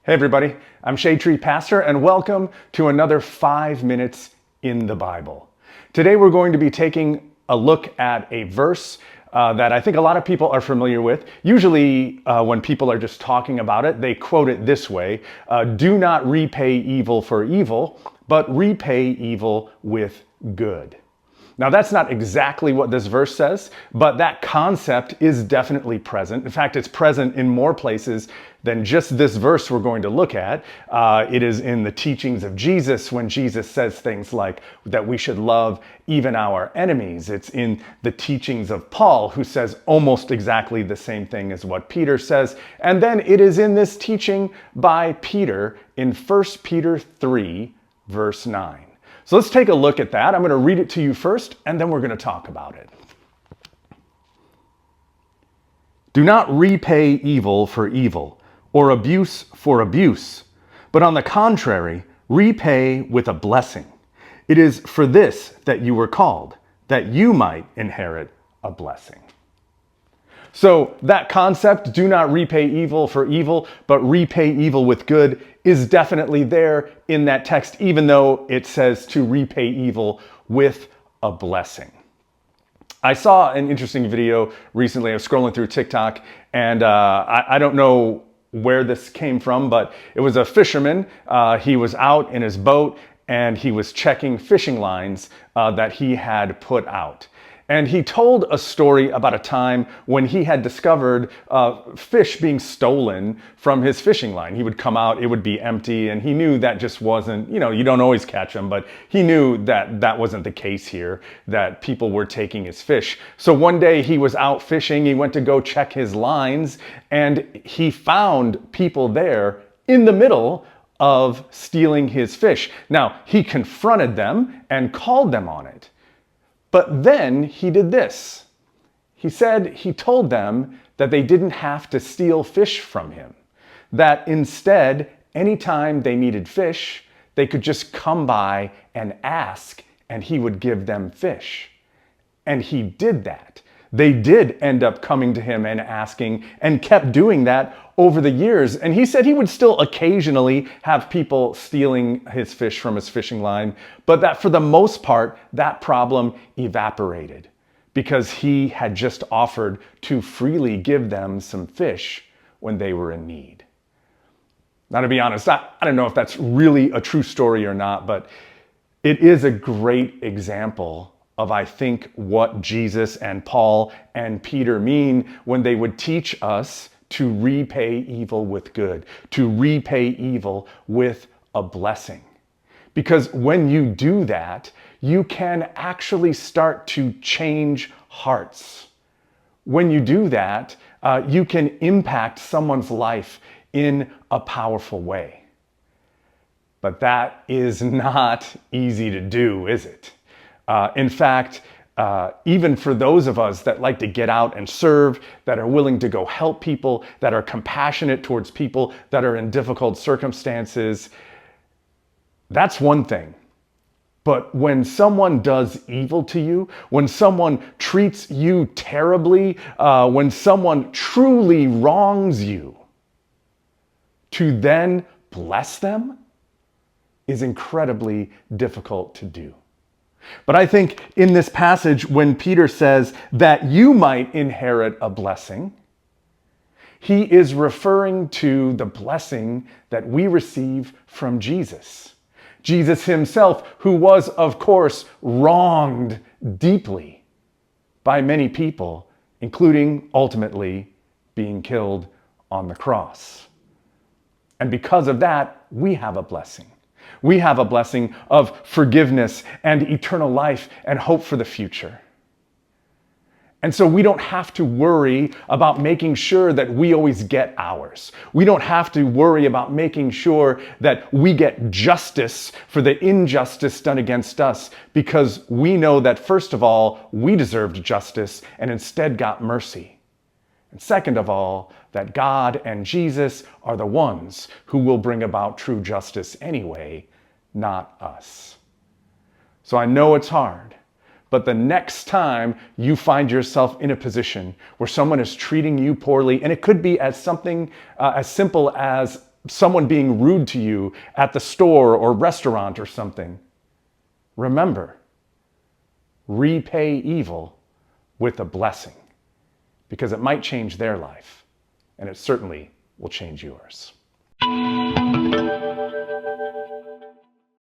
Hey everybody, I'm Shade Tree Pastor and welcome to another 5 minutes in the Bible. Today we're going to be taking a look at a verse that I think a lot of people are familiar with. Usually when people are just talking about it, they quote it this way, do not repay evil for evil, but repay evil with good. Now that's not exactly what this verse says, but that concept is definitely present. In fact, it's present in more places than just this verse we're going to look at. It is in the teachings of Jesus when Jesus says things like that we should love even our enemies. It's in the teachings of Paul, who says almost exactly the same thing as what Peter says. And then it is in this teaching by Peter in 1 Peter 3, verse 9. So let's take a look at that. I'm going to read it to you first, and then we're going to talk about it. Do not repay evil for evil, or abuse for abuse, but on the contrary, repay with a blessing. It is for this that you were called, that you might inherit a blessing. So that concept, do not repay evil for evil, but repay evil with good, is definitely there in that text, even though it says to repay evil with a blessing. I saw an interesting video recently. I was scrolling through TikTok, and I don't know where this came from, but it was a fisherman. He was out in his boat, and he was checking fishing lines that he had put out. And he told a story about a time when he had discovered fish being stolen from his fishing line. He would come out, it would be empty, and he knew that just wasn't, you don't always catch them, but he knew that that wasn't the case here, that people were taking his fish. So one day he was out fishing, he went to go check his lines, and he found people there in the middle of stealing his fish. Now, he confronted them and called them on it. But then he did this. He told them that they didn't have to steal fish from him. That instead, anytime they needed fish, they could just come by and ask, and he would give them fish. And he did that. They did end up coming to him and asking, and kept doing that over the years. And he said he would still occasionally have people stealing his fish from his fishing line, but that for the most part, that problem evaporated because he had just offered to freely give them some fish when they were in need. Now, to be honest, I don't know if that's really a true story or not, but it is a great example of, I think, what Jesus and Paul and Peter mean when they would teach us to repay evil with good, to repay evil with a blessing. Because when you do that, you can actually start to change hearts. When you do that, you can impact someone's life in a powerful way. But that is not easy to do, is it? In fact, even for those of us that like to get out and serve, that are willing to go help people, that are compassionate towards people that are in difficult circumstances, that's one thing. But when someone does evil to you, when someone treats you terribly, when someone truly wrongs you, to then bless them is incredibly difficult to do. But I think in this passage, when Peter says that you might inherit a blessing, he is referring to the blessing that we receive from Jesus. Jesus himself, who was, of course, wronged deeply by many people, including ultimately being killed on the cross. And because of that, we have a blessing. We have a blessing of forgiveness and eternal life and hope for the future. And so we don't have to worry about making sure that we always get ours. We don't have to worry about making sure that we get justice for the injustice done against us, because we know that, first of all, we deserved justice and instead got mercy. And second of all, that God and Jesus are the ones who will bring about true justice anyway, not us. So I know it's hard, but the next time you find yourself in a position where someone is treating you poorly, and it could be as something as simple as someone being rude to you at the store or restaurant or something, remember, repay evil with a blessing, because it might change their life, and it certainly will change yours.